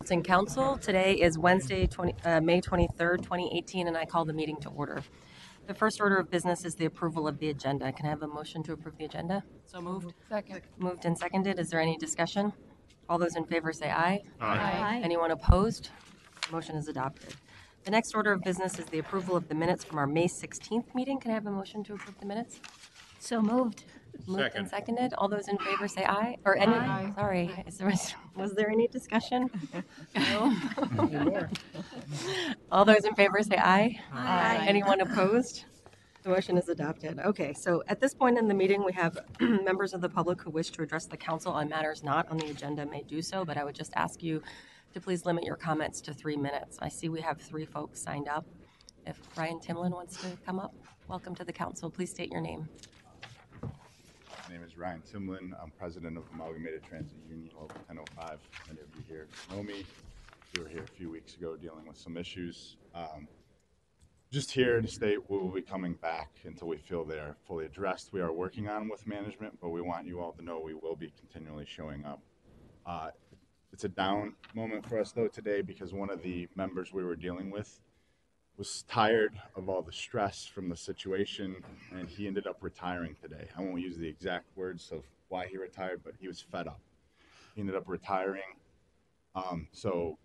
Metropolitan Council. Today is Wednesday, May 23rd, 2018, and I call the meeting to order. The first order of business is the approval of the agenda. Can I have a motion to approve the agenda? So moved. Second. Moved and seconded. Is there any discussion? All those in favor say aye. Aye. Anyone opposed? Motion is adopted. The next order of business is the approval of the minutes from our May 16th meeting. Can I have a motion to approve the minutes? So moved. Moved and seconded. All those in favor say aye. Or any? Aye. Sorry. Was there any discussion? No. All those in favor say aye. Aye. Anyone opposed? The motion is adopted. Okay, so at this point in the meeting, we have members of the public who wish to address the council on matters not on the agenda may do so, but I would just ask you to please limit your comments to 3 minutes. I see we have 3 folks signed up. If Ryan Timlin wants to come up, welcome to the council. Please state your name. My name is Ryan Timlin. I'm president of Amalgamated Transit Union Local 1005. Many of you here know me. We were here a few weeks ago dealing with some issues. Just here to state we will be coming back until we feel they are fully addressed. We are working on them with management, but we want you all to know we will be continually showing up. It's a down moment for us though today because one of the members we were dealing with was tired of all the stress from the situation, and he ended up retiring today. I won't use the exact words of why he retired, but he was fed up. He ended up retiring. So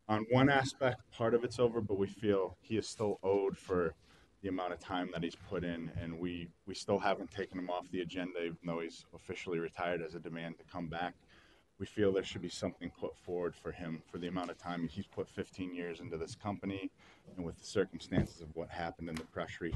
on one aspect, part of it's over, but we feel he is still owed for the amount of time that he's put in, and we still haven't taken him off the agenda, even though he's officially retired as a demand to come back. We feel there should be something put forward for him for the amount of time. He's put 15 years into this company, and with the circumstances of what happened and the pressure he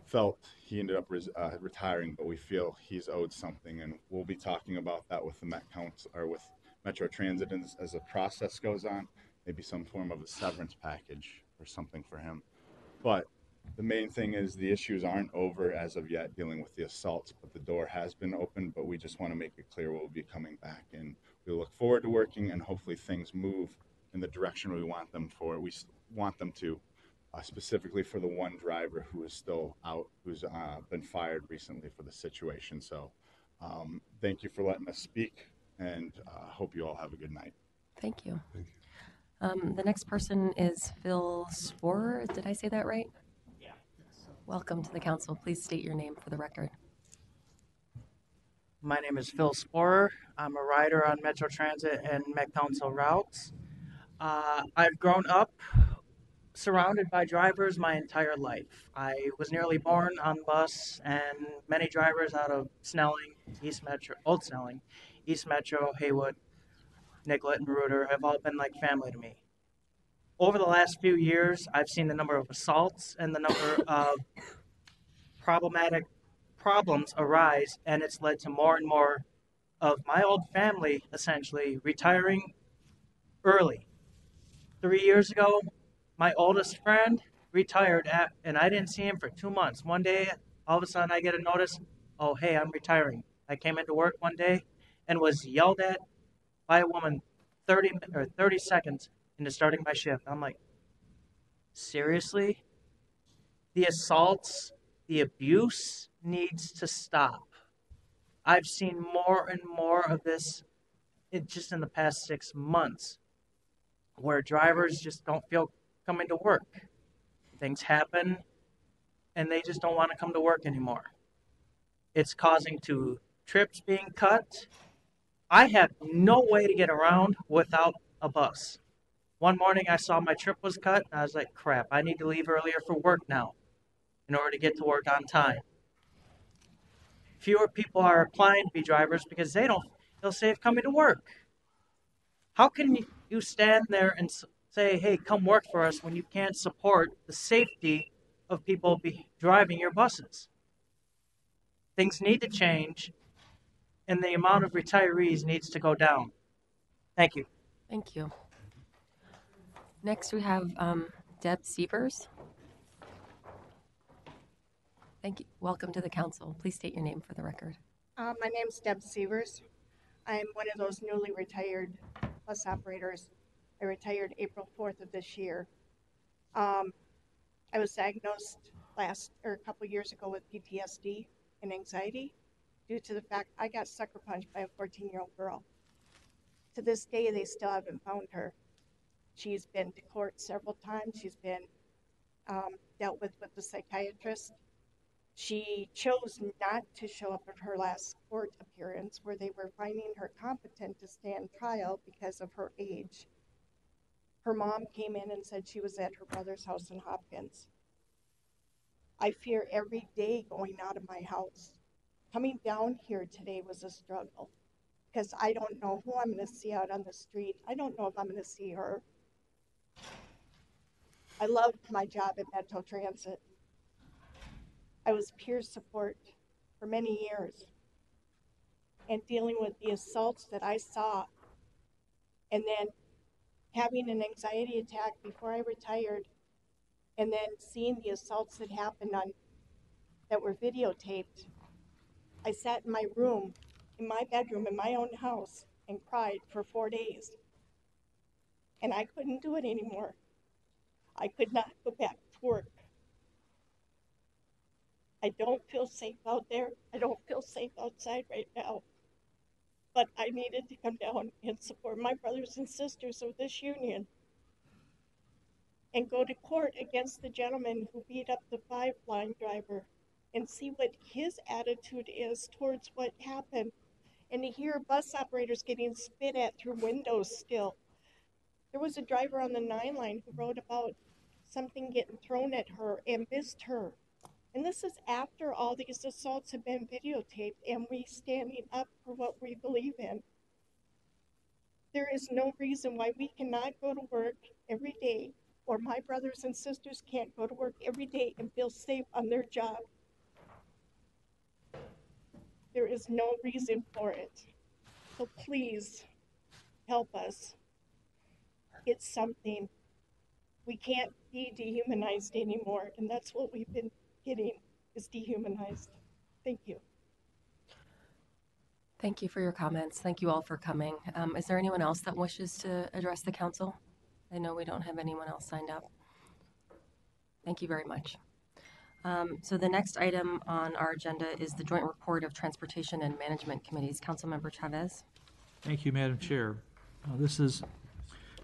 felt, he ended up retiring, but we feel he's owed something, and we'll be talking about that with the Met Council or with Metro Transit as the process goes on, maybe some form of a severance package or something for him. But the main thing is the issues aren't over as of yet dealing with the assaults, but the door has been opened, but we just want to make it clear we'll be coming back, and we look forward to working, and hopefully things move in the direction we want them for. We want them to, specifically for the one driver who is still out, who's been fired recently for the situation. So thank you for letting us speak, and hope you all have a good night. Thank you. The next person is Phil Spohr. Did I say that right? Yeah. Welcome to the council. Please state your name for the record. My name is Phil Spohr. I'm a rider on Metro Transit and Met Council routes. I've grown up surrounded by drivers my entire life. I was nearly born on bus, and many drivers out of Snelling, Old Snelling, East Metro, Haywood, Nicollet, and Reuter have all been like family to me. Over the last few years, I've seen the number of assaults and the number of problematic problems arise, and it's led to more and more of my old family essentially retiring early. 3 years ago, my oldest friend retired and I didn't see him for 2 months. One day, all of a sudden I get a notice, oh, hey, I'm retiring. I came into work one day and was yelled at by a woman 30 seconds into starting my shift. I'm like, seriously? The assaults, the abuse needs to stop. I've seen more and more of this just in the past 6 months, where drivers just don't feel coming to work. Things happen, and they just don't want to come to work anymore. It's causing trips being cut. I have no way to get around without a bus. One morning I saw my trip was cut, and I was like, crap, I need to leave earlier for work now in order to get to work on time. Fewer people are applying to be drivers because they'll save coming to work. How can you stand there and say, hey, come work for us when you can't support the safety of people driving your buses? Things need to change, and the amount of retirees needs to go down. Thank you. Thank you. Next, we have Deb Stevens. Thank you. Welcome to the council. Please state your name for the record. My name's Deb Stevens. I'm one of those newly retired bus operators. I retired April 4th of this year. I was diagnosed a couple years ago with PTSD and anxiety due to the fact I got sucker punched by a 14-year-old girl. To this day, they still haven't found her. She's been to court several times. She's been dealt with the psychiatrist. She chose not to show up at her last court appearance where they were finding her competent to stand trial because of her age. Her mom came in and said she was at her brother's house in Hopkins. I fear every day going out of my house. Coming down here today was a struggle because I don't know who I'm going to see out on the street. I don't know if I'm going to see her. I loved my job at Metro Transit. I was peer support for many years and dealing with the assaults that I saw and then having an anxiety attack before I retired and then seeing the assaults that happened that were videotaped. I sat in my room, in my bedroom, in my own house and cried for 4 days. And I couldn't do it anymore. I could not go back to work. I don't feel safe out there. I don't feel safe outside right now. But I needed to come down and support my brothers and sisters of this union and go to court against the gentleman who beat up the 5-line driver and see what his attitude is towards what happened. And to hear bus operators getting spit at through windows still. There was a driver on the 9-line who wrote about something getting thrown at her and missed her. And this is after all these assaults have been videotaped and we standing up for what we believe in. There is no reason why we cannot go to work every day, or my brothers and sisters can't go to work every day and feel safe on their job. There is no reason for it. So please help us. It's something. We can't be dehumanized anymore, and that's what we've been getting, is dehumanized. Thank you. Thank you for your comments. Thank you all for coming. Is there anyone else that wishes to address the council? I know we don't have anyone else signed up. Thank you very much. So the next item on our agenda is the joint report of Transportation and Management Committees. Councilmember Chavez. Thank you, Madam Chair. This is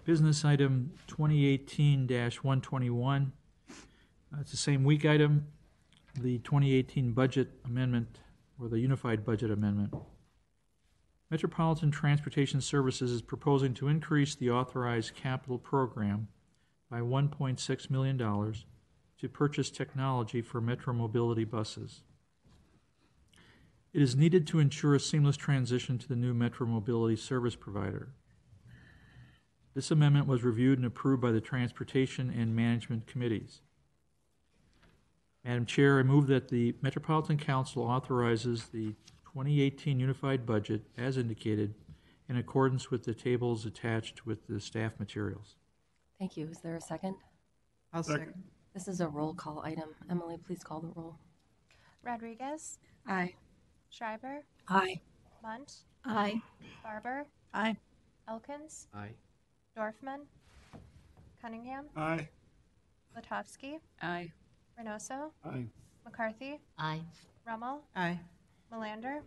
business item 2018-121. It's the same week item, the 2018 budget amendment, or the unified budget amendment. Metropolitan Transportation Services is proposing to increase the authorized capital program by $1.6 million to purchase technology for Metro Mobility buses. It is needed to ensure a seamless transition to the new Metro Mobility service provider. This amendment was reviewed and approved by the Transportation and Management Committees. Madam Chair, I move that the Metropolitan Council authorizes the 2018 unified budget as indicated in accordance with the tables attached with the staff materials. Thank you. Is there a second? I'll second. This is a roll call item. Emily, please call the roll. Rodriguez, Aye. Schreiber, Aye. Munt, Aye. Barber, Aye. Elkins, Aye. Dorfman, Cunningham, Aye. Latovsky, Aye. Reynoso, Aye. McCarthy, Aye. Rummel, Aye. Melander,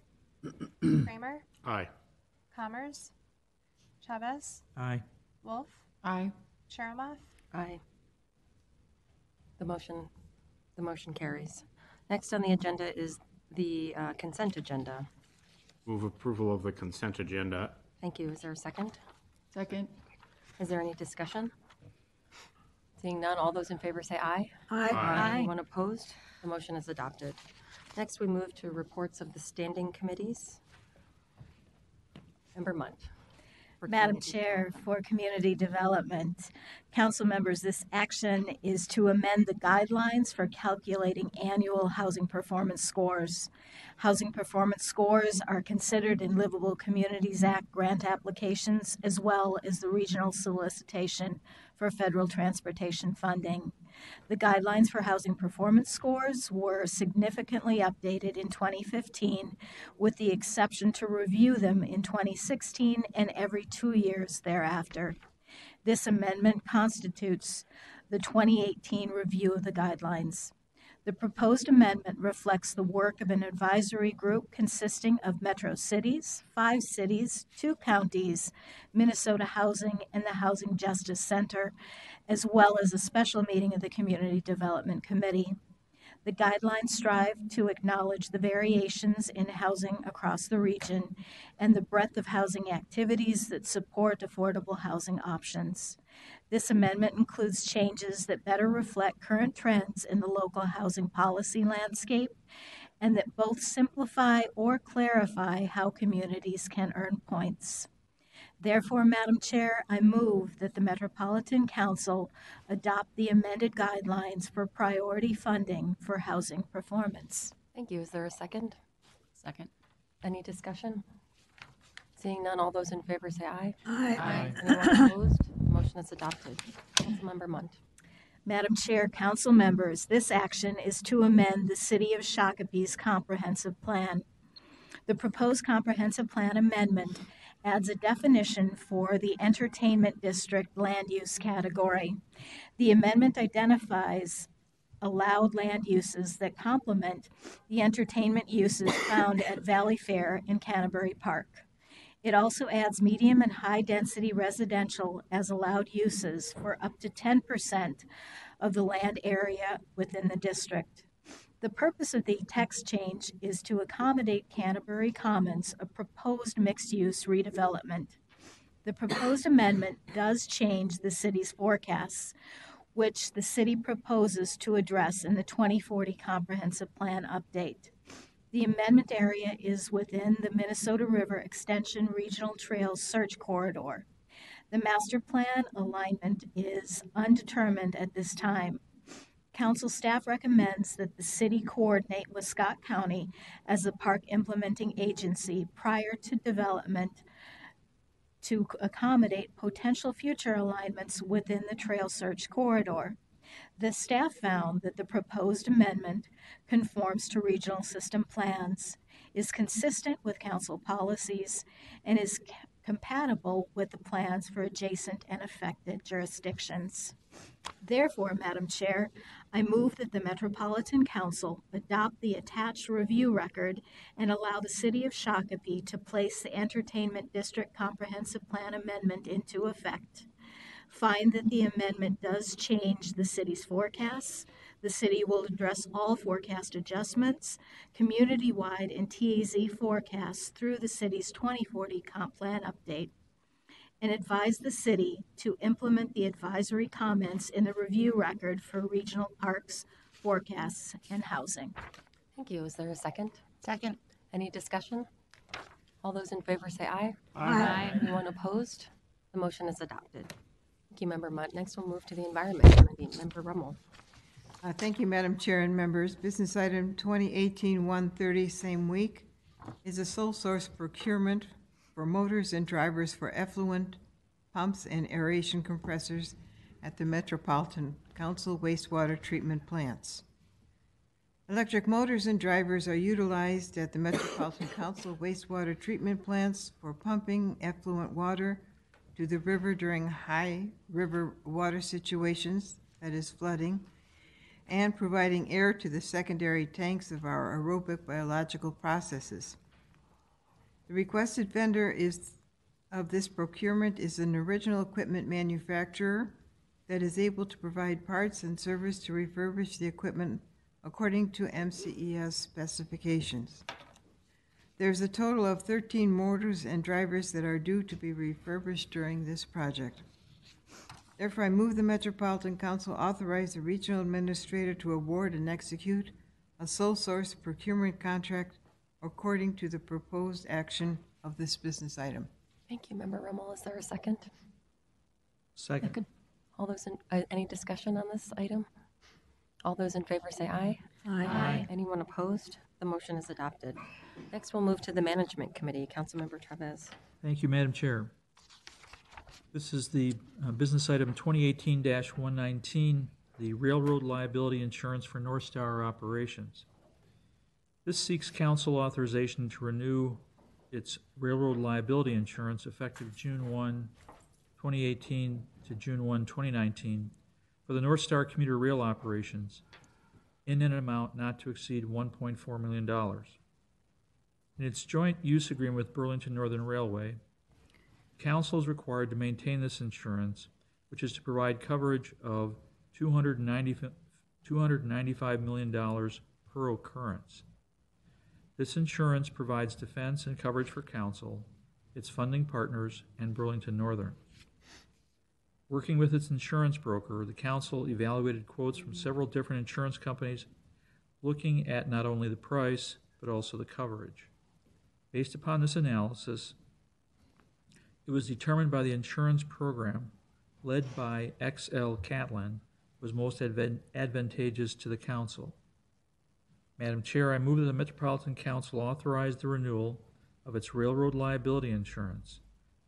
Kramer, Aye. Commerce, Chavez, Aye. Wolf, Aye. Sharamoff, Aye. The motion carries. Next on the agenda is the consent agenda. Move approval of the consent agenda. Thank you. Is there a second? Second. Is there any discussion? Seeing none, all those in favor say aye. Aye. Anyone opposed? The motion is adopted. Next, we move to reports of the standing committees. Member Munt. for Madam community Chair, for Community Development, council members, this action is to amend the guidelines for calculating annual housing performance scores. Housing performance scores are considered in Livable Communities Act grant applications as well as the regional solicitation for federal transportation funding. The guidelines for housing performance scores were significantly updated in 2015, with the exception to review them in 2016 and every 2 years thereafter. This amendment constitutes the 2018 review of the guidelines. The proposed amendment reflects the work of an advisory group consisting of Metro Cities, 5 cities, 2 counties, Minnesota Housing, and the Housing Justice Center, as well as a special meeting of the Community Development Committee. The guidelines strive to acknowledge the variations in housing across the region and the breadth of housing activities that support affordable housing options. This amendment includes changes that better reflect current trends in the local housing policy landscape and that both simplify or clarify how communities can earn points. Therefore, Madam Chair, I move that the Metropolitan Council adopt the amended guidelines for priority funding for housing performance. Thank you. Is there a second? Second. Any discussion? Seeing none, all those in favor say aye. Aye. Anyone opposed? The motion is adopted. Councilmember Munt. Madam Chair, council members, this action is to amend the City of Shakopee's comprehensive plan. The proposed comprehensive plan amendment adds a definition for the entertainment district land use category. The amendment identifies allowed land uses that complement the entertainment uses found at Valley Fair and Canterbury Park. It also adds medium and high density residential as allowed uses for up to 10% of the land area within the district. The purpose of the text change is to accommodate Canterbury Commons, a proposed mixed-use redevelopment. The proposed amendment does change the city's forecasts, which the city proposes to address in the 2040 Comprehensive Plan update. The amendment area is within the Minnesota River Extension Regional Trails Search Corridor. The master plan alignment is undetermined at this time. Council staff recommends that the city coordinate with Scott County as the park implementing agency prior to development to accommodate potential future alignments within the trail search corridor. The staff found that the proposed amendment conforms to regional system plans, is consistent with council policies, and is compatible with the plans for adjacent and affected jurisdictions. Therefore, Madam Chair, I move that the Metropolitan Council adopt the attached review record and allow the City of Shakopee to place the Entertainment District Comprehensive Plan Amendment into effect. Find that the amendment does change the city's forecasts. The city will address all forecast adjustments, community-wide and TAZ forecasts through the city's 2040 comp plan update, and advise the city to implement the advisory comments in the review record for regional parks, forecasts, and housing. Thank you. Is there a second? Second. Any discussion? All those in favor say aye. Aye. Anyone opposed? The motion is adopted. Thank you, Member Munt. Next, we'll move to the Environment Committee. Member Rummel. Thank you, Madam Chair and members. Business item 2018-130, same week, is a sole source procurement for motors and drivers for effluent pumps and aeration compressors at the Metropolitan Council wastewater treatment plants. Electric motors and drivers are utilized at the Metropolitan Council wastewater treatment plants for pumping effluent water to the river during high river water situations, that is flooding, and providing air to the secondary tanks of our aerobic biological processes. The requested vendor of this procurement is an original equipment manufacturer that is able to provide parts and service to refurbish the equipment according to MCES specifications. There's a total of 13 motors and drivers that are due to be refurbished during this project. Therefore, I move the Metropolitan Council authorize the regional administrator to award and execute a sole source procurement contract according to the proposed action of this business item. Thank you, Member Rummel. Is there a second? Second. All those in, any discussion on this item? All those in favor say aye. Aye. Anyone opposed? The motion is adopted. Next, we'll move to the Management Committee. Councilmember Chavez. Thank you, Madam Chair. This is the business item 2018-119, the railroad liability insurance for North Star operations. This seeks council authorization to renew its railroad liability insurance effective June 1, 2018 to June 1, 2019 for the North Star commuter rail operations in an amount not to exceed $1.4 million. In its joint use agreement with Burlington Northern Railway, Council is required to maintain this insurance, which is to provide coverage of $295 million per occurrence. This insurance provides defense and coverage for Council, its funding partners, and Burlington Northern. Working with its insurance broker, the Council evaluated quotes from several different insurance companies, looking at not only the price, but also the coverage. Based upon this analysis, it was determined by the insurance program, led by XL Catlin, was most advantageous to the Council. Madam Chair, I move that the Metropolitan Council authorize the renewal of its railroad liability insurance,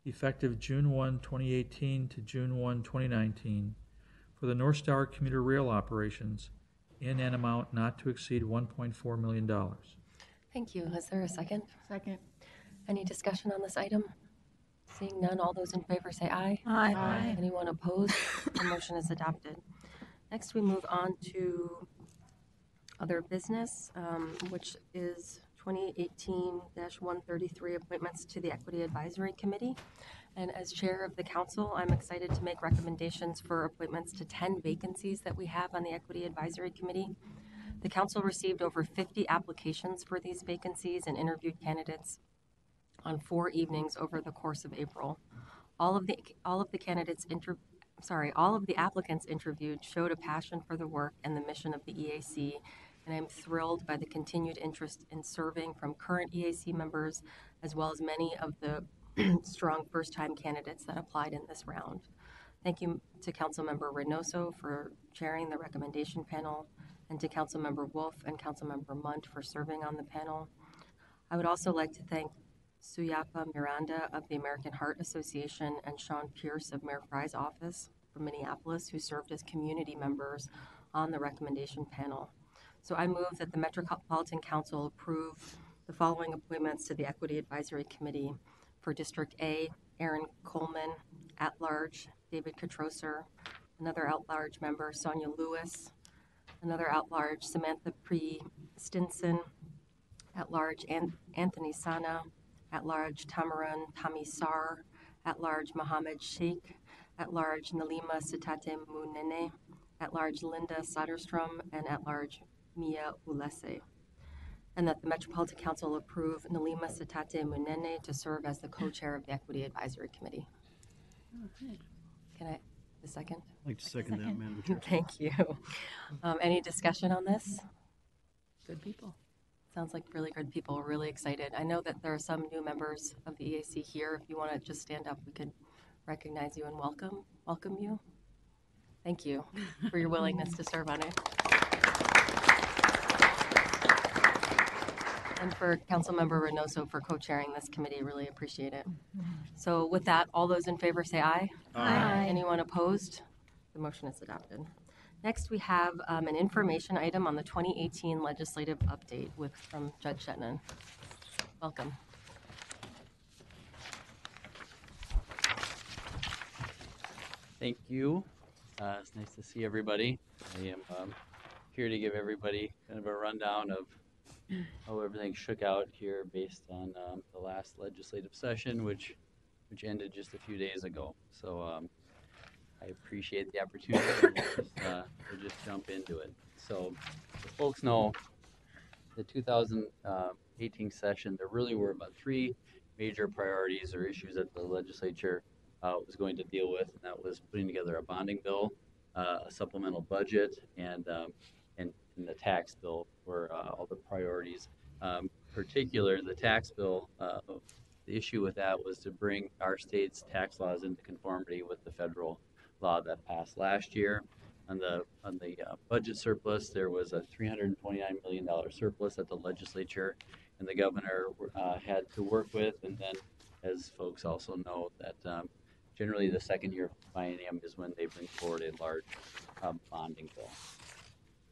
effective June 1, 2018 to June 1, 2019, for the North Star commuter rail operations in an amount not to exceed $1.4 million. Thank you. Is there a second? Second. Any discussion on this item? Seeing none, all those in favor say aye. Aye. Anyone opposed? The motion is adopted. Next, we move on to other business, which is 2018-133 appointments to the Equity Advisory Committee. And as chair of the council, I'm excited to make recommendations for appointments to 10 vacancies that we have on the Equity Advisory Committee. The council received over 50 applications for these vacancies and interviewed candidates on 4 evenings over the course of April. All of the applicants interviewed showed a passion for the work and the mission of the EAC, and I'm thrilled by the continued interest in serving from current EAC members, as well as many of the strong first-time candidates that applied in this round. Thank you to Councilmember Reynoso for chairing the recommendation panel, and to Councilmember Wolf and Councilmember Munt for serving on the panel. I would also like to thank Suyapa Miranda of the American Heart Association and Sean Pierce of Mayor Fry's office from Minneapolis, who served as community members on the recommendation panel. So I move that the Metropolitan Council approve the following appointments to the Equity Advisory Committee for District A: Aaron Coleman, at-large David Katroser, another at-large member Sonia Lewis, another at-large Samantha Stinson, at-large Anthony Sana, at-large Tamaran Tamisar, at-large Mohammed Sheikh, at-large Nalima Sitate Munene, at-large Linda Soderstrom, and at-large Mia Ulese. And that the Metropolitan Council approve Nalima Sitate Munene to serve as the co-chair of the Equity Advisory Committee. Can I, the second? I'd like to second that, Madam Chair. Thank you. Any discussion on this? Good people. Sounds like really good people. We're really excited. I know that there are some new members of the EAC here. If you want to just stand up, we could recognize you and welcome you. Thank you for your willingness to serve on it. And for Councilmember Reynoso for co-chairing this committee, really appreciate it. So with that, all those in favor say aye. Aye. Anyone opposed? The motion is adopted. Next, we have an information item on the 2018 legislative update from Judge Shetnan. Welcome. Thank you. It's nice to see everybody. I am here to give everybody kind of a rundown of how everything shook out here based on the last legislative session, which ended just a few days ago. So I appreciate the opportunity to just jump into it. So as folks know, the 2018 session, there really were about 3 major priorities or issues that the legislature was going to deal with, and that was putting together a bonding bill, a supplemental budget, and the tax bill were all the priorities. Particular, the tax bill, the issue with that was to bring our state's tax laws into conformity with the federal law that passed last year. On the budget surplus, there was a $329 million surplus that the legislature and the governor had to work with. And then, as folks also know, that generally the second year of biennium is when they bring forward a large bonding bill.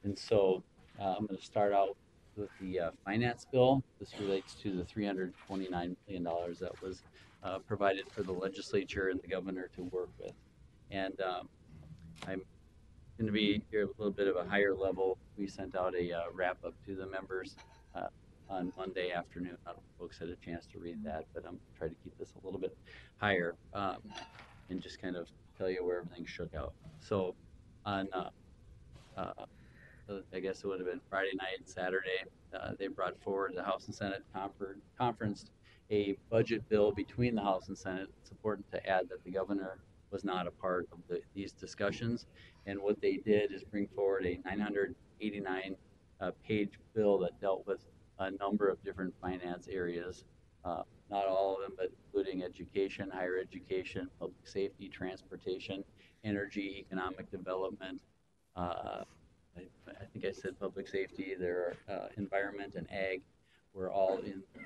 And so I'm going to start out with the finance bill. This relates to the $329 million that was provided for the legislature and the governor to work with. And I'm going to be here a little bit of a higher level. We sent out a wrap up to the members on Monday afternoon. I don't know if folks had a chance to read that, but I'm trying to keep this a little bit higher and just kind of tell you where everything shook out. So on, I guess it would have been Friday night and Saturday, they brought forward the House and Senate conferenced a budget bill between the House and Senate. It's important to add that the governor was not a part of these discussions. And what they did is bring forward a 989 page bill that dealt with a number of different finance areas, not all of them, but including education, higher education, public safety, transportation, energy, economic development. I think I said public safety, there are environment and ag were all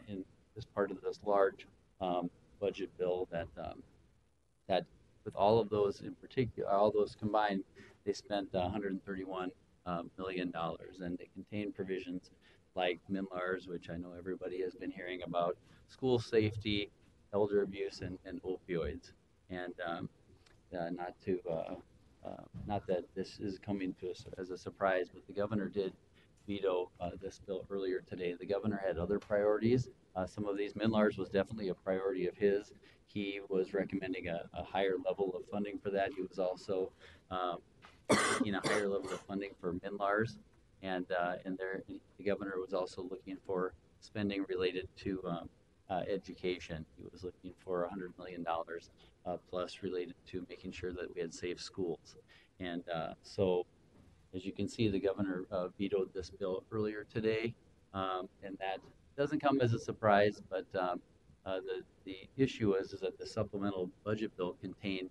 in this part of this large budget bill that with all of those in particular, all those combined, they spent $131 million, and they contain provisions like MNLARS, which I know everybody has been hearing about, school safety, elder abuse, and opioids. And not that this is coming to us as a surprise, but the governor did veto this bill earlier today. The governor had other priorities. Some of these, MNLARS was definitely a priority of his. He was recommending a higher level of funding for that. He was also seeking a higher level of funding for MNLARS, and the governor was also looking for spending related to education. He was looking for $100 million plus related to making sure that we had safe schools. And so, as you can see, the governor vetoed this bill earlier today, and that doesn't come as a surprise, but the issue is that the supplemental budget bill contained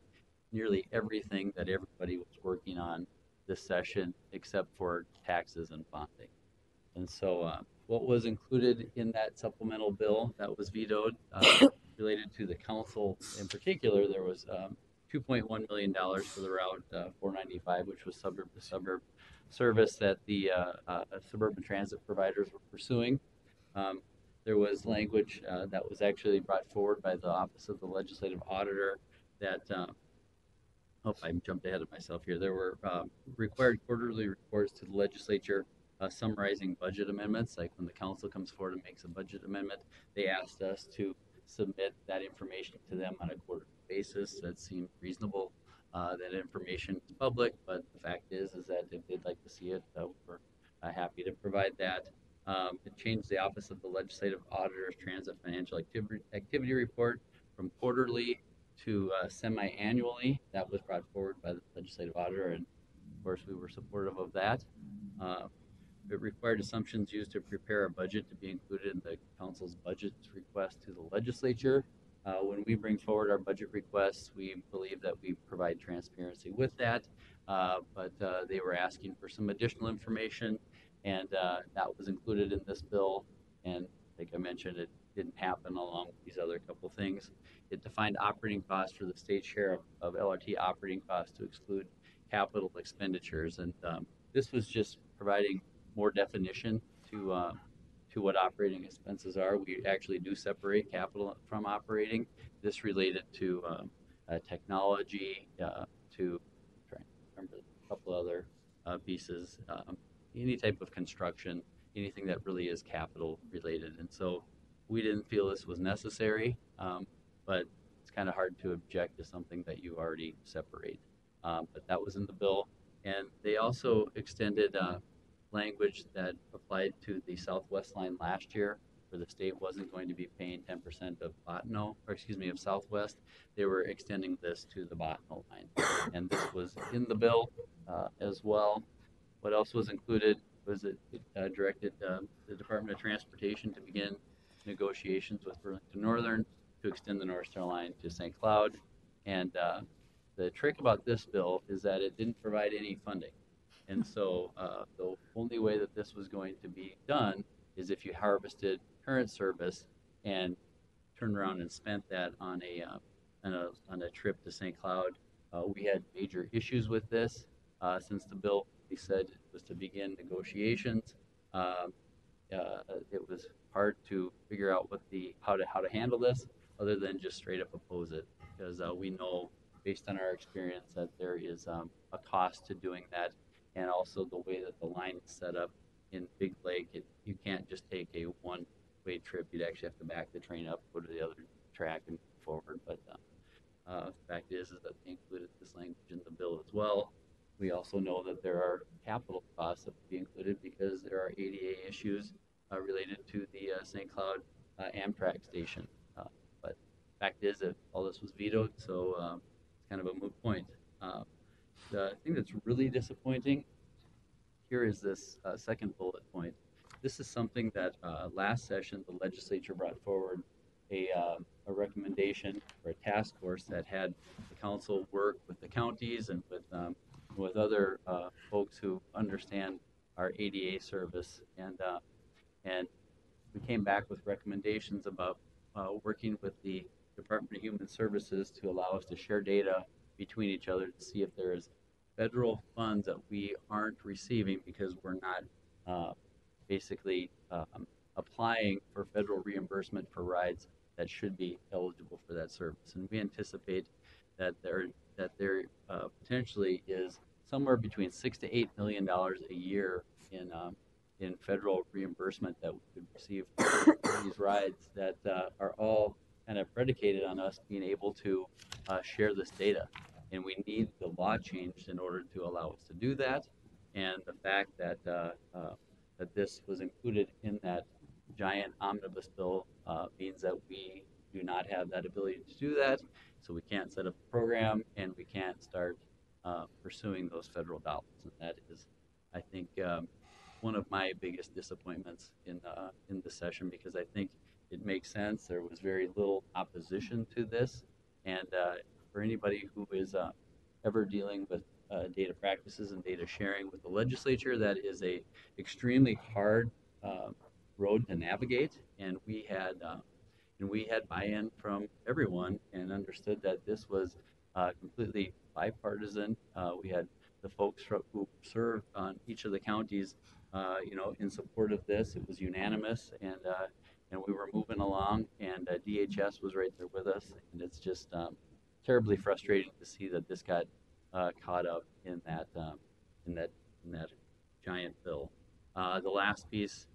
nearly everything that everybody was working on this session except for taxes and bonding. And so what was included in that supplemental bill that was vetoed related to the council in particular, there was $2.1 million for the Route 495, which was suburb-to-suburb service that the suburban transit providers were pursuing. There was language that was actually brought forward by the Office of the Legislative Auditor that I jumped ahead of myself here. There were required quarterly reports to the legislature summarizing budget amendments. Like when the council comes forward and makes a budget amendment, they asked us to submit that information to them on a quarterly basis. That seemed reasonable. That information is public, but the fact is that if they'd like to see it, we're happy to provide that. It changed the Office of the Legislative Auditor's Transit Financial Activity Report from quarterly to semi-annually. That was brought forward by the Legislative Auditor, and of course we were supportive of that. It required assumptions used to prepare a budget to be included in the council's budget request to the legislature. When we bring forward our budget requests, we believe that we provide transparency with that, but they were asking for some additional information, and that was included in this bill. And like I mentioned, it didn't happen along with these other couple things. It defined operating costs for the state share of LRT operating costs to exclude capital expenditures, and this was just providing more definition to what operating expenses are. We actually do separate capital from operating. This related to technology, to trying to remember a couple other pieces, any type of construction, anything that really is capital related. And so we didn't feel this was necessary, but it's kind of hard to object to something that you already separate. But that was in the bill. And they also extended language that applied to the Southwest line last year, where the state wasn't going to be paying 10% of of Southwest. They were extending this to the Botno line, and this was in the bill as well. What else was included was it directed the Department of Transportation to begin negotiations with Burlington Northern to extend the North Star line to St. Cloud. And the trick about this bill is that it didn't provide any funding. And so the only way that this was going to be done is if you harvested current service and turned around and spent that on a trip to St. Cloud. We had major issues with this since the bill said it was to begin negotiations. It was hard to figure out how to handle this other than just straight up oppose it, because we know based on our experience, that there is a cost to doing that, and also the way that the line is set up in Big Lake, you can't just take a one-way trip. You'd actually have to back the train up, go to the other track, and move forward. But the fact is that they included this language in the bill as well. We also know that there are capital costs that would be included because there are ADA issues related to the St. Cloud Amtrak station. But the fact is that all this was vetoed, so it's kind of a moot point. The thing that's really disappointing here is this second bullet point. This is something that last session the legislature brought forward a recommendation for a task force that had the council work with the counties and with other folks who understand our ADA service, and we came back with recommendations about working with the Department of Human Services to allow us to share data between each other to see if there is federal funds that we aren't receiving because we're not basically applying for federal reimbursement for rides that should be eligible for that service. And we anticipate that there potentially is somewhere between $6 to $8 million a year in federal reimbursement that we could receive for these rides that are all kind of predicated on us being able to share this data. And we need the law changed in order to allow us to do that. And the fact that that this was included in that giant omnibus bill means that we do not have that ability to do that. So we can't set up a program and we can't start pursuing those federal dollars. And that is, I think, one of my biggest disappointments in the session, because I think it makes sense. There was very little opposition to this, and for anybody who is ever dealing with data practices and data sharing with the legislature, that is a extremely hard road to navigate. And we had buy-in from everyone and understood that this was completely bipartisan. We had the folks who served on each of the counties, in support of this. It was unanimous, and we were moving along, and DHS was right there with us, and it's just terribly frustrating to see that this got caught up in that giant bill. The last piece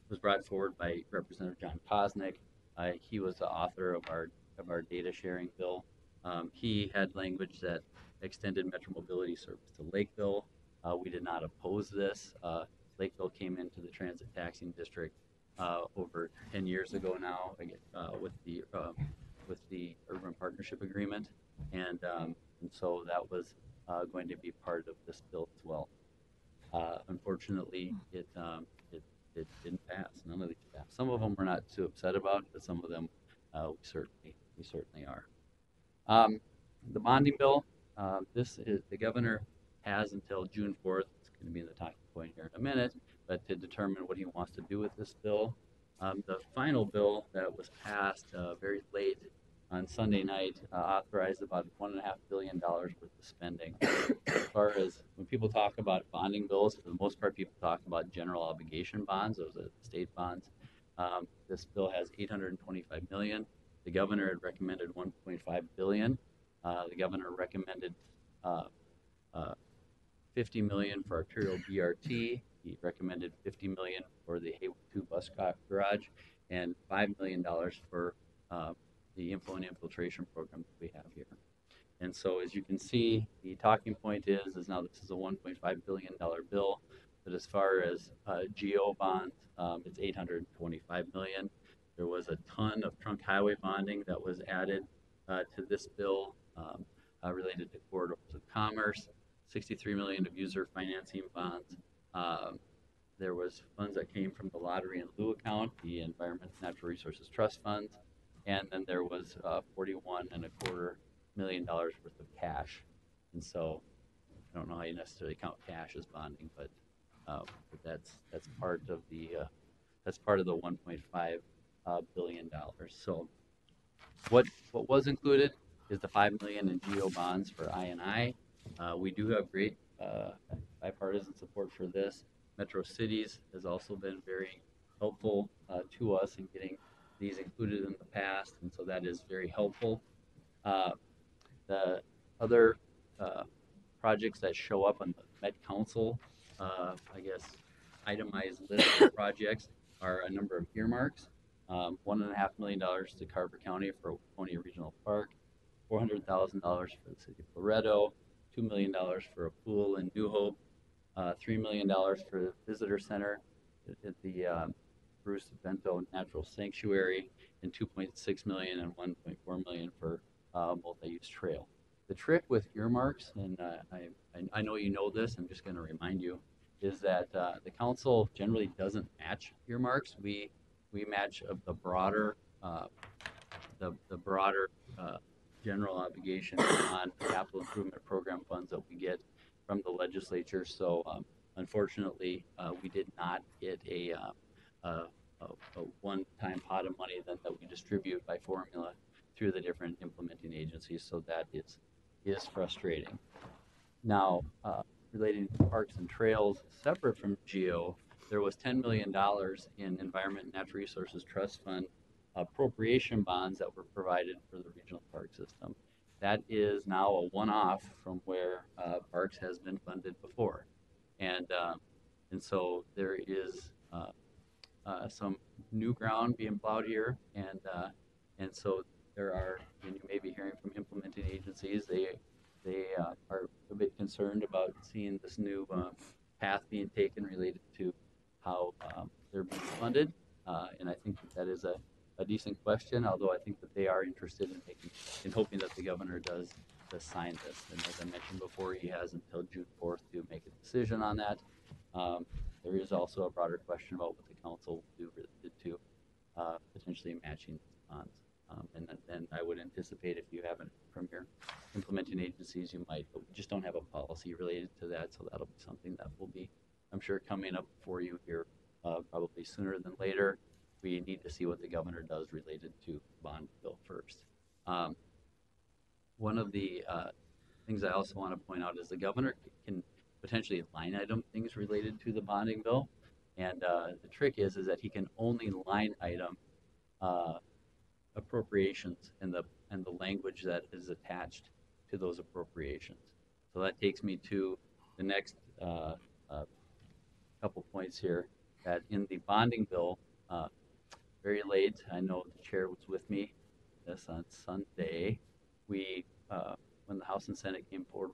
was brought forward by Representative John Kosnick. He was the author of our data sharing bill. He had language that extended Metro Mobility service to Lakeville. We did not oppose this. Lakeville came into the transit taxing district over 10 years ago now, with the urban partnership agreement, and so that was going to be part of this bill as well. Unfortunately, it didn't pass. None of these passed. Some of them we're not too upset about, but some of them we certainly are. The bonding bill. The governor has until June 4th. It's going to be in the talking point here in a minute, but to determine what he wants to do with this bill. The final bill that was passed very late on Sunday night authorized about $1.5 billion worth of spending. As far as when people talk about bonding bills, for the most part, people talk about general obligation bonds. Those are state bonds. This bill has $825 million. The governor had recommended $1.5 billion. The governor recommended $50 million for arterial BRT. He recommended $50 million for the Haywood 2 bus garage, and $5 million for the inflow and infiltration program that we have here. And so, as you can see, the talking point is now this is a $1.5 billion bill, but as far as Geo Bonds, it's $825 million. There was a ton of trunk highway bonding that was added to this bill related to corridors of commerce. $63 million of user financing bonds. There was funds that came from the lottery and lieu account, the Environment and Natural Resources Trust funds, and then there was $41.25 million worth of cash. And so I don't know how you necessarily count cash as bonding, but that's part of the $1.5 billion. So what was included is the $5 million in Geo Bonds for I&I. We do have great bipartisan support for this. Metro Cities has also been very helpful to us in getting these included in the past, and so that is very helpful. The other projects that show up on the Met Council, I guess, itemized list of projects are a number of earmarks. $1.5 million to Carver County for Waconia Regional Park, $400,000 for the city of Loretto, $2 million for a pool in New Hope, $3 million for the visitor center at the Bruce Bento Natural Sanctuary, and $2.6 million and $1.4 million for multi-use trail. The trick with earmarks, and I know you know this, I'm just going to remind you, is that the council generally doesn't match earmarks. We match the broader general obligation on the capital improvement program funds that we get from the legislature. So unfortunately, we did not get a one-time pot of money that we distribute by formula through the different implementing agencies. So that is frustrating. Now, relating to parks and trails, separate from GEO, there was $10 million in Environment and Natural Resources Trust Fund appropriation bonds that were provided for the regional park system. That is now a one-off from where parks has been funded before, and so there is some new ground being plowed here, and so there are, and you may be hearing from implementing agencies, they are a bit concerned about seeing this new path being taken related to how they're being funded, and I think that is a decent question, although I think that they are interested in hoping that the governor does sign this. And as I mentioned before, he has until June 4th to make a decision on that. There is also a broader question about what the council will do related to potentially matching bonds. And then I would anticipate, if you haven't from your implementing agencies, you might, but we just don't have a policy related to that. So that'll be something that will be, I'm sure, coming up for you here probably sooner than later. We need to see what the governor does related to bond bill first. One of the things I also want to point out is the governor can potentially line item things related to the bonding bill. And the trick is that he can only line item appropriations and the language that is attached to those appropriations. So that takes me to the next couple points here, that in the bonding bill, very late, I know the chair was with me this on Sunday, we when the House and Senate came forward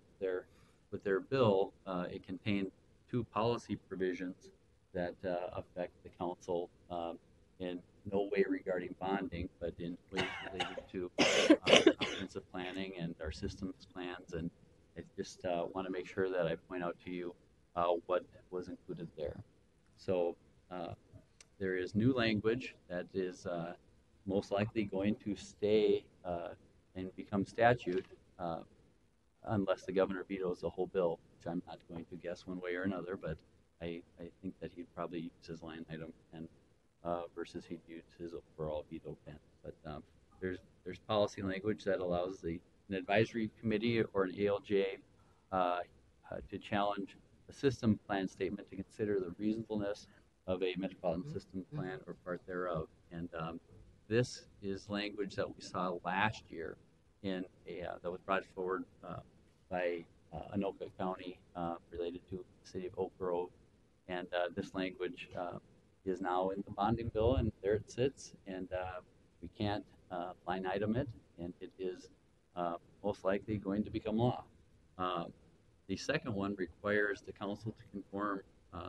with their bill, it contained two policy provisions that affect the council in no way regarding bonding, but in ways related to comprehensive planning and our systems plans. And I just want to make sure that I point out to you what was included there. So there is new language that is most likely going to stay and become statute unless the governor vetoes the whole bill, which I'm not going to guess one way or another, but I think that he'd probably use his line item and versus he'd use his overall veto pen. But there's policy language that allows an advisory committee or an ALJ to challenge a system plan statement to consider the reasonableness of a metropolitan system plan or part thereof. And this is language that we saw last year in that was brought forward by Anoka County related to the city of Oak Grove. And this language is now in the bonding bill, and there it sits, and we can't line item it, and it is most likely going to become law. The second one requires the council to conform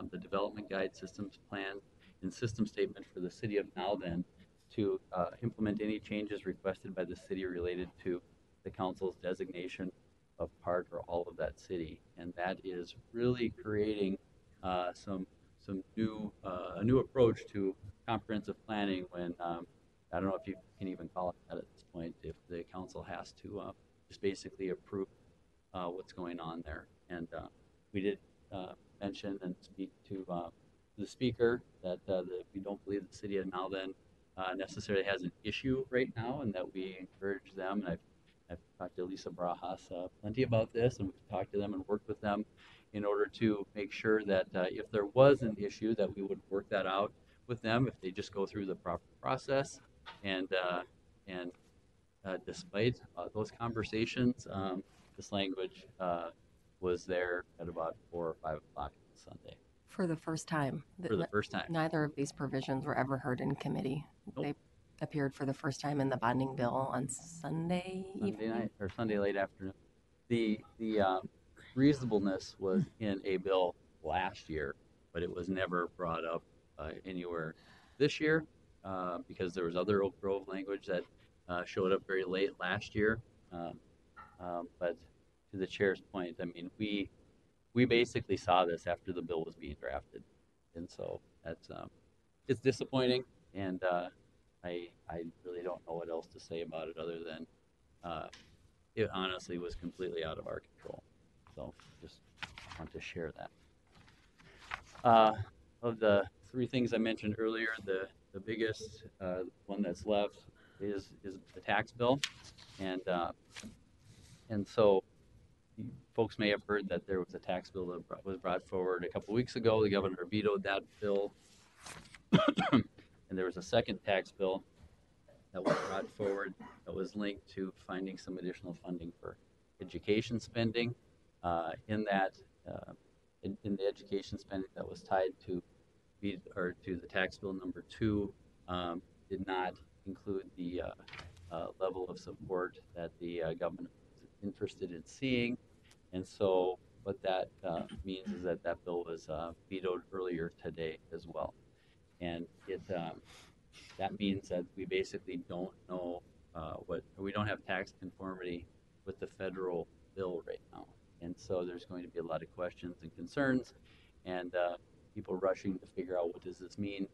the development guide systems plan and system statement for the city of Nowthen to implement any changes requested by the city related to the council's designation of part or all of that city. And that is really creating some new a new approach to comprehensive planning when I don't know if you can even call it that at this point, if the council has to just basically approve what's going on there. And we did mention and speak to the speaker that we don't believe the city of Nowthen necessarily has an issue right now, and that we encourage them. And I've talked to Lisa Barajas plenty about this, and we've talked to them and worked with them in order to make sure that if there was an issue, that we would work that out with them if they just go through the proper process and despite those conversations, this language was there at about 4 or 5 o'clock on Sunday For the first time. for the first time. Neither of these provisions were ever heard in committee. Nope. They appeared for the first time in the bonding bill on Sunday Sunday evening. night or Sunday late afternoon. The reasonableness was in a bill last year, but it was never brought up anywhere this year because there was other Oak Grove language that showed up very late last year. But to the chair's point, I mean, we basically saw this after the bill was being drafted, and so that's it's disappointing, and I really don't know what else to say about it other than it honestly was completely out of our control. So just want to share that. Of the 3 things I mentioned earlier, the biggest one that's left is the tax bill, and so folks may have heard that there was a tax bill that was brought forward a couple weeks ago. The governor vetoed that bill, and there was a second tax bill that was brought forward that was linked to finding some additional funding for education spending. In the education spending that was tied to the tax bill number 2, did not include the level of support that the government was interested in seeing, and so what that means is that bill was vetoed earlier today as well, and that means that we basically don't know we don't have tax conformity with the federal bill right now. And so there's going to be a lot of questions and concerns, and people rushing to figure out what does this mean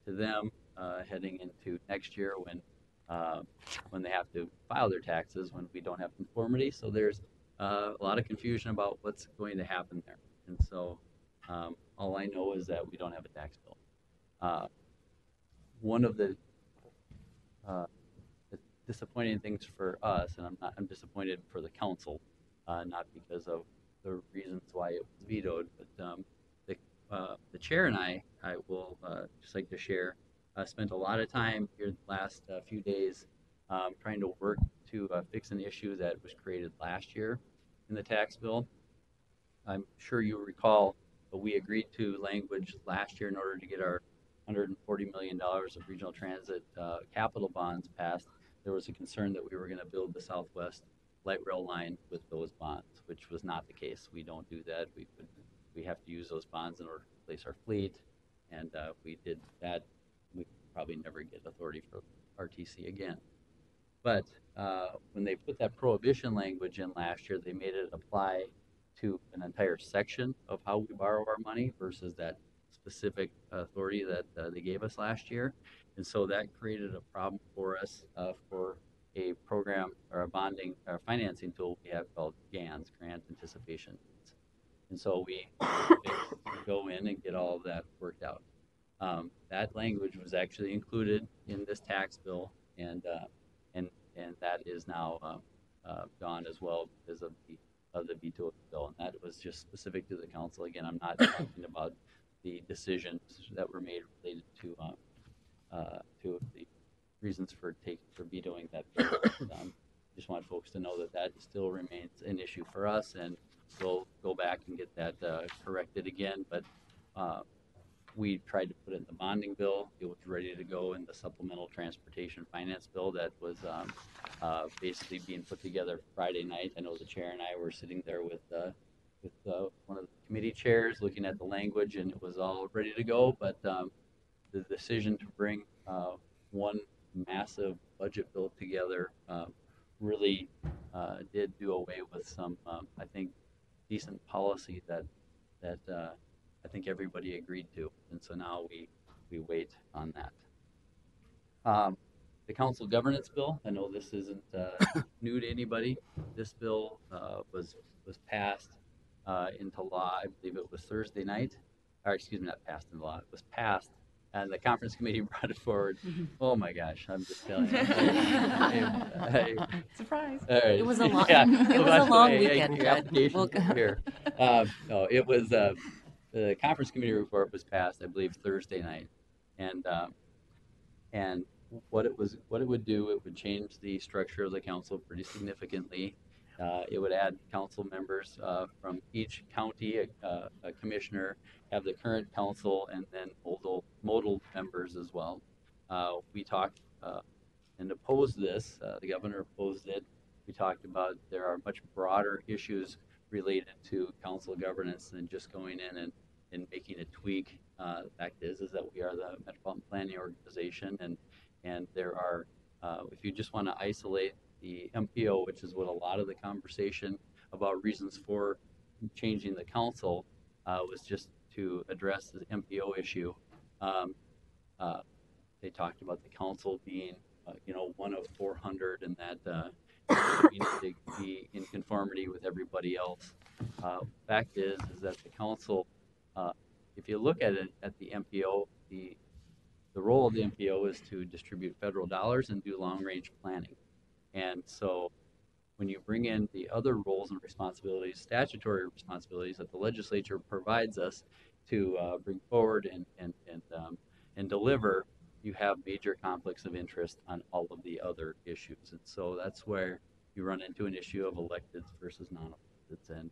to them heading into next year when they have to file their taxes when we don't have conformity. So there's a lot of confusion about what's going to happen there. And so all I know is that we don't have a tax bill. One of the disappointing things for us, and I'm disappointed for the council, not because of the reasons why it was vetoed, but the chair and I will just like to share, spent a lot of time here the last few days trying to work to fix an issue that was created last year in the tax bill. I'm sure you recall, but we agreed to language last year in order to get our $140 million of regional transit capital bonds passed. There was a concern that we were going to build the Southwest light rail line with those bonds, which was not the case. We don't do that. We have to use those bonds in order to replace our fleet, and we did that. We probably never get authority for RTC again. But when they put that prohibition language in last year, they made it apply to an entire section of how we borrow our money versus that specific authority that they gave us last year. And so that created a problem for us for a program or a bonding or financing tool we have called GANs, Grant Anticipation. And so we go in and get all of that worked out. That language was actually included in this tax bill, and that is now gone as well because of the veto of the bill. And that was just specific to the council. Again, I'm not talking about the decisions that were made related to the reasons for vetoing that bill. Just want folks to know that still remains an issue for us, and we'll go back and get that corrected again. But we tried to put it in the bonding bill. It was ready to go in the supplemental transportation finance bill that was basically being put together Friday night. I know the chair and I were sitting there with one of the committee chairs looking at the language, and it was all ready to go. But the decision to bring one massive budget bill together really did do away with some, I think, decent policy that I think everybody agreed to. And so now we wait on that. The council governance bill, I know this isn't new to anybody. This bill was passed into law, I believe it was Thursday night. Or excuse me, not passed into law, it was passed. And the conference committee brought it forward. Oh my gosh, I'm just telling you. Surprise. All right. It was a long, it was a long weekend. Your application here. No, it was the conference committee report was passed, I believe, Thursday night, and what it would do, it would change the structure of the council pretty significantly. It would add council members from each county, a commissioner, have the current council, and then modal members as well. We talked and opposed this. The governor opposed it. We talked about there are much broader issues related to council governance than just going in and making a tweak. The fact is that we are the Metropolitan Planning Organization, and there are, if you just want to isolate the MPO, which is what a lot of the conversation about reasons for changing the council was just to address the MPO issue. They talked about the council being, one of 400, and that we need to be in conformity with everybody else. Fact is that the council, if you look at it at the MPO, the role of the MPO is to distribute federal dollars and do long-range planning. And so when you bring in the other roles and responsibilities, statutory responsibilities that the legislature provides us to bring forward and deliver, you have major conflicts of interest on all of the other issues. And so that's where you run into an issue of electeds versus non-electeds. And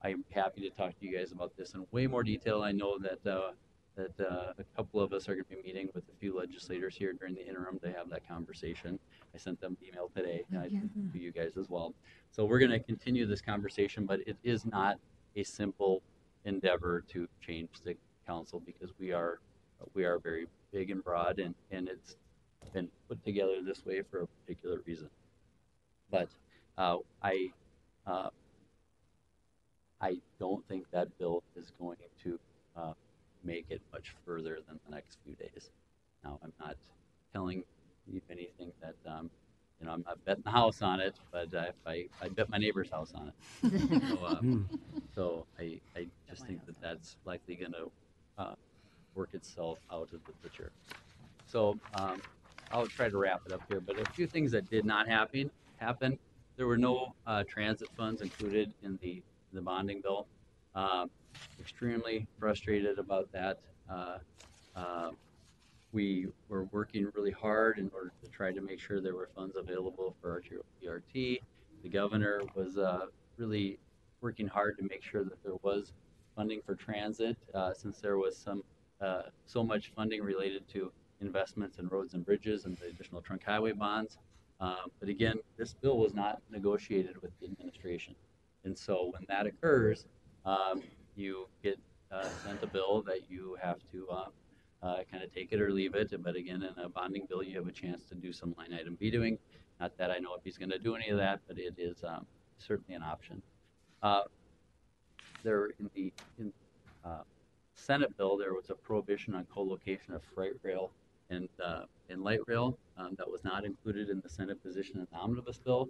I'm happy to talk to you guys about this in way more detail. I know that a couple of us are going to be meeting with a few legislators here during the interim to have that conversation. I sent them an email today to you guys as well. So we're going to continue this conversation, but it is not a simple endeavor to change the council because we are very big and broad, and it's been put together this way for a particular reason. But I don't think that bill is going to make it much further than the next few days. Now, I'm not telling you anything that, I'm not betting the house on it, but I bet my neighbor's house on it. So I just think that that's likely going to work itself out of the picture. So I'll try to wrap it up here, but a few things that did not happen. There were no transit funds included in the bonding bill. Extremely frustrated about that. We were working really hard in order to try to make sure there were funds available for our PRT. The governor was really working hard to make sure that there was funding for transit, since there was so much funding related to investments in roads and bridges and the additional trunk highway bonds. But again, this bill was not negotiated with the administration. And so when that occurs, you get sent a bill that you have to kind of take it or leave it. But again, in a bonding bill, you have a chance to do some line item vetoing. Not that I know if he's going to do any of that, but it is certainly an option. There in the Senate bill, there was a prohibition on co-location of freight rail and light rail. That was not included in the Senate position in the omnibus bill,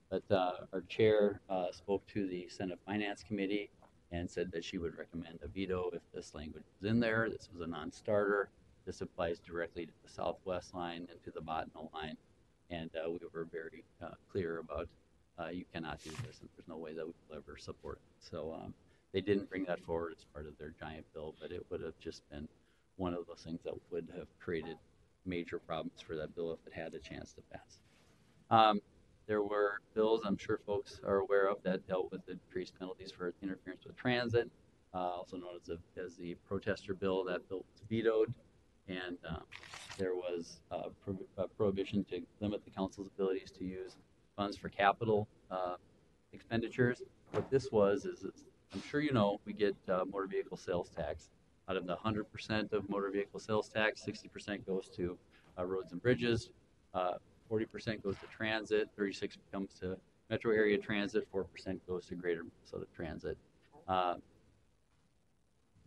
but our chair spoke to the Senate Finance Committee and said that she would recommend a veto if this language was in there. This was a non-starter. This applies directly to the Southwest line and to the Botno line, and we were very clear about you cannot do this, and there's no way that we will ever support it. So they didn't bring that forward as part of their giant bill, but it would have just been one of those things that would have created major problems for that bill if it had a chance to pass. There were bills I'm sure folks are aware of that dealt with increased penalties for interference with transit, also known as the protester bill. That bill was vetoed, and there was a prohibition to limit the council's abilities to use funds for capital expenditures. What this was is, I'm sure you know, we get motor vehicle sales tax. Out of the 100% of motor vehicle sales tax, 60% goes to roads and bridges, 40% goes to transit, 36% comes to metro area transit, 4% goes to greater Minnesota transit.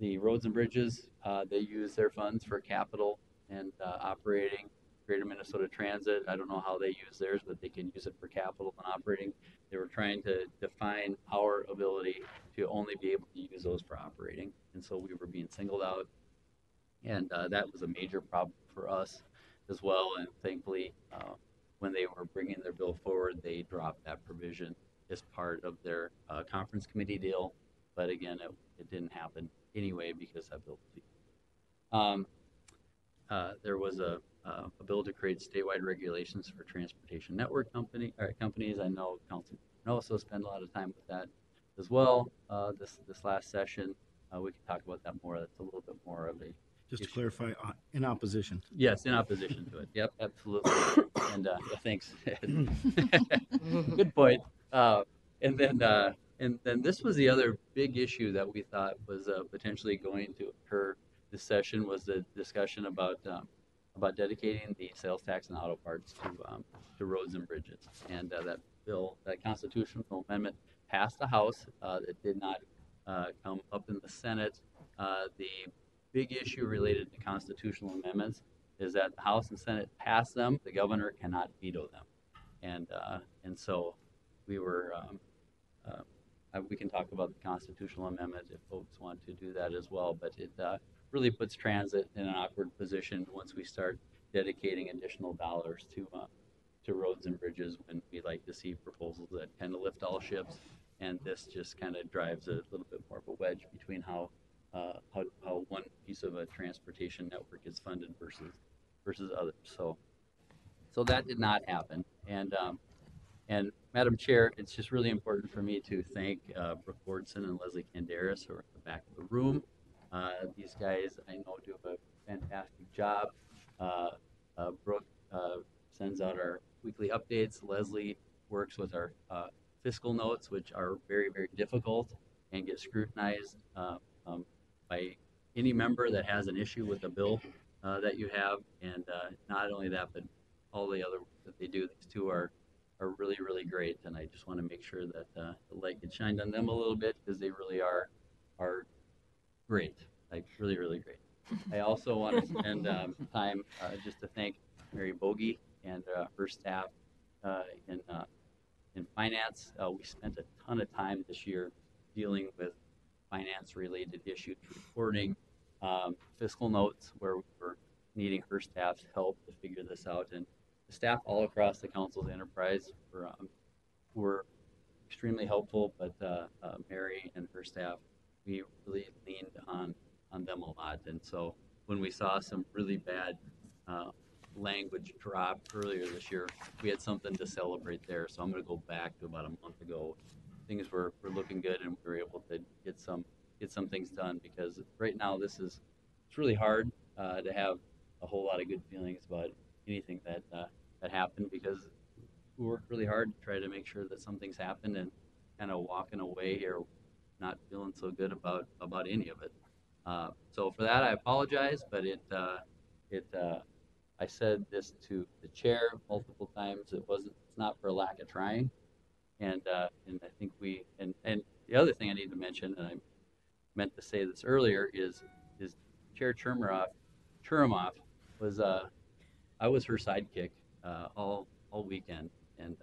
The roads and bridges, they use their funds for capital and operating. Greater Minnesota Transit, I don't know how they use theirs, but they can use it for capital and operating. They were trying to define our ability to only be able to use those for operating. And so we were being singled out. And that was a major problem for us as well. And thankfully, when they were bringing their bill forward, they dropped that provision as part of their conference committee deal. But again, it didn't happen anyway because that bill was vetoed. There was a a bill to create statewide regulations for transportation network companies. I know Council also spent a lot of time with that as well. This last session, we can talk about that more. That's a little bit more of a Just to issue. clarify, in opposition. Yes, in opposition to it. Yep, absolutely. And yeah, thanks. Good point. And then this was the other big issue that we thought was potentially going to occur this session was the discussion about dedicating the sales tax and auto parts to roads and bridges. And that bill, that constitutional amendment, passed the House. It did not come up in the Senate. The big issue related to constitutional amendments is that the House and Senate pass them, the governor cannot veto them. And so we were, we can talk about the constitutional amendment if folks want to do that as well, but it really puts transit in an awkward position once we start dedicating additional dollars to roads and bridges, when we like to see proposals that kind of lift all ships, and this just kind of drives a little bit more of a wedge between how one piece of a transportation network is funded versus others. So that did not happen. And Madam Chair, it's just really important for me to thank Brooke Wardson and Leslie Canderas, who are at the back of the room. These guys, I know, do a fantastic job. Brooke sends out our weekly updates. Leslie works with our fiscal notes, which are very, very difficult and get scrutinized by any member that has an issue with the bill that you have. And not only that, but all the other work that they do. These two are really, really great. And I just want to make sure that the light gets shined on them a little bit, because they really are great, like really, really great. I also want to spend time just to thank Mary Bogie and her staff in finance. We spent a ton of time this year dealing with finance-related issues, reporting, fiscal notes, where we were needing her staff's help to figure this out. And the staff all across the council's enterprise were extremely helpful, but Mary and her staff, we really leaned on them a lot. And so when we saw some really bad language drop earlier this year, we had something to celebrate there. So I'm going to go back to about a month ago. Things were looking good, and we were able to get some things done, because right now it's really hard to have a whole lot of good feelings about anything that happened, because we worked really hard to try to make sure that some things happened, and kind of walking away here not feeling so good about any of it. So for that, I apologize, but I said this to the chair multiple times. It's not for a lack of trying. And I think and the other thing I need to mention, and I meant to say this earlier, is Chair Chermaroff was I was her sidekick all weekend, and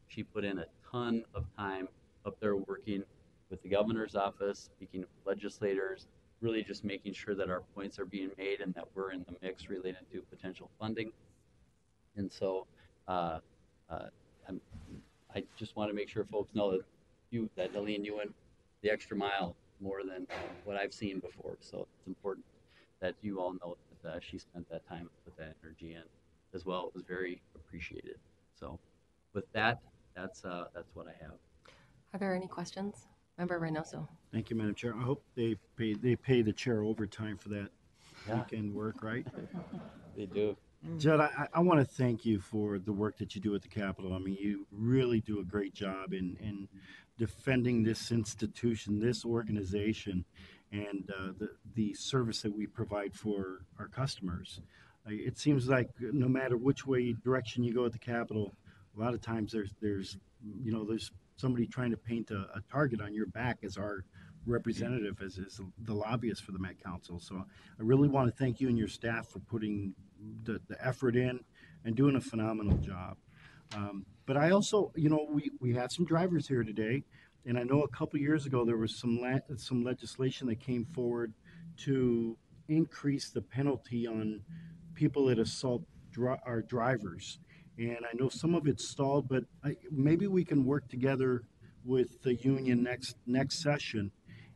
she put in a ton of time up there working with the governor's office, speaking with legislators, really just making sure that our points are being made and that we're in the mix related to potential funding. And so I just want to make sure folks know that Helene, you went the extra mile more than what I've seen before. So it's important that you all know that she spent that time, put that energy in as well. It was very appreciated. So with that, that's what I have. Are there any questions? Member Reynoso. Thank you, Madam Chair. I hope they pay the chair overtime for that Yeah. weekend work, right? They do. Judd, I want to thank you for the work that you do at the Capitol. I mean, you really do a great job in defending this institution, this organization, and the service that we provide for our customers. It seems like no matter which direction you go at the Capitol, a lot of times there's somebody trying to paint a target on your back as our representative, as the lobbyist for the Met Council. So I really want to thank you and your staff for putting the effort in and doing a phenomenal job. But I also, we had some drivers here today, and I know a couple years ago there was some legislation that came forward to increase the penalty on people that assault our drivers. And I know some of it's stalled, but maybe we can work together with the union next session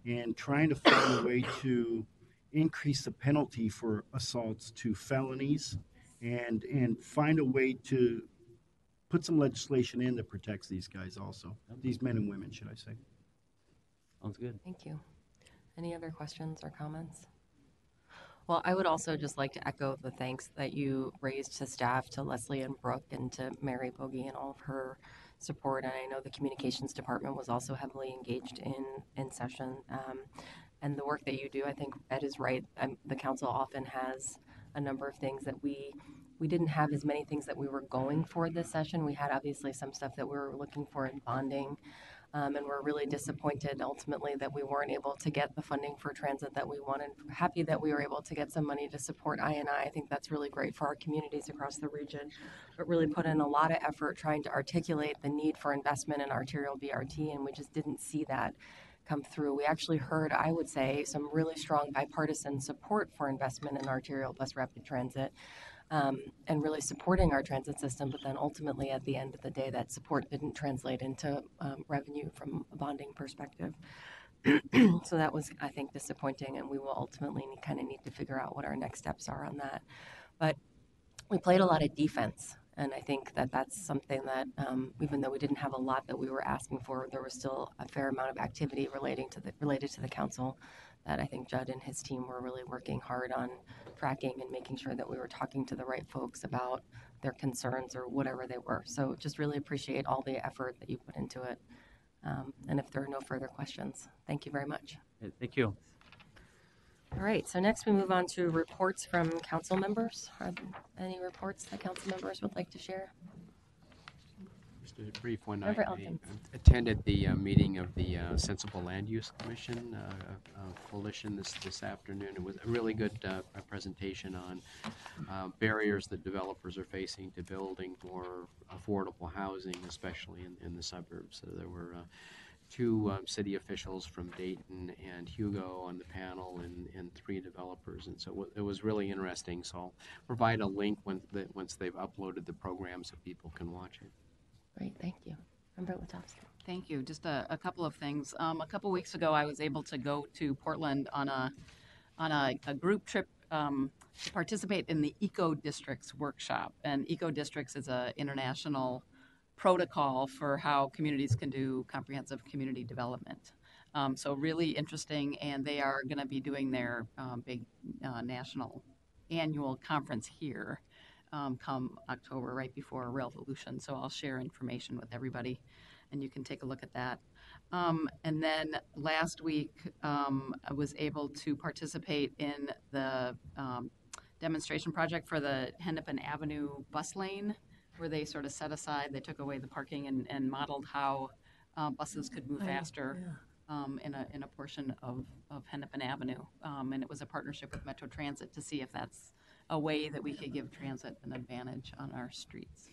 and trying to find a way to increase the penalty for assaults to felonies and find a way to put some legislation in that protects these guys also, these men and women, should I say. Sounds good. Thank you. Any other questions or comments? Well, I would also just like to echo the thanks that you raised to staff, to Leslie and Brooke, and to Mary Bogie and all of her support. And I know the communications department was also heavily engaged in session. And the work that you do, I think Ed is right. The council often has a number of things that we didn't have as many things that we were going for this session. We had obviously some stuff that we were looking for in bonding. And we're really disappointed ultimately that we weren't able to get the funding for transit that we wanted. Happy that we were able to get some money to support INI. I think that's really great for our communities across the region, but really put in a lot of effort trying to articulate the need for investment in arterial BRT, and we just didn't see that come through. We actually heard, I would say, some really strong bipartisan support for investment in arterial bus rapid transit. And really supporting our transit system, but then ultimately at the end of the day, that support didn't translate into revenue from a bonding perspective. So that was, I think, disappointing, and we will ultimately need to figure out what our next steps are on that. But we played a lot of defense, and I think that that's something that even though we didn't have a lot that we were asking for, there was still a fair amount of activity related to the council that I think Judd and his team were really working hard on tracking and making sure that we were talking to the right folks about their concerns or whatever they were. So just really appreciate all the effort that you put into it. And if there are no further questions, thank you very much. Thank you. All right, so next we move on to reports from council members. Are there any reports that council members would like to share? Just a brief one. Member I Elkins. attended the meeting of the Sensible Land Use Commission coalition this afternoon. It was a really good presentation on barriers that developers are facing to building more affordable housing, especially in the suburbs. So there were two city officials from Dayton and Hugo on the panel, and three developers, and so it was really interesting. So I'll provide a link once they've uploaded the program so people can watch it. Great, thank you. Member Latowski. Thank you. Just a couple of things. A couple weeks ago, I was able to go to Portland on a group trip to participate in the Eco Districts workshop. And Eco Districts is an international protocol for how communities can do comprehensive community development. So really interesting, and they are going to be doing their big national annual conference here come October, right before Revolution. So I'll share information with everybody, and you can take a look at that. And then last week, I was able to participate in the demonstration project for the Hennepin Avenue bus lane, where they sort of set aside, they took away the parking and modeled how buses could move faster in a portion of Hennepin Avenue. And it was a partnership with Metro Transit to see if that's a way that we could give transit an advantage on our streets.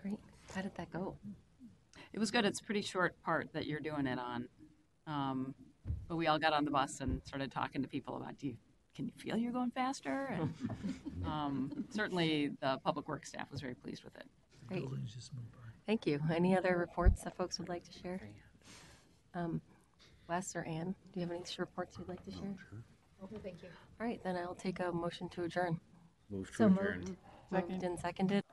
Great. How did that go? It was good. It's a pretty short part that you're doing it on. But we all got on the bus and started talking to people about, can you feel you're going faster? And certainly the public works staff was very pleased with it. Great. Thank you. Any other reports that folks would like to share? Wes or Ann, do you have any reports you'd like to share? Thank you. All right, then I'll take a motion to adjourn. Move to So adjourn. moved. Moved and seconded.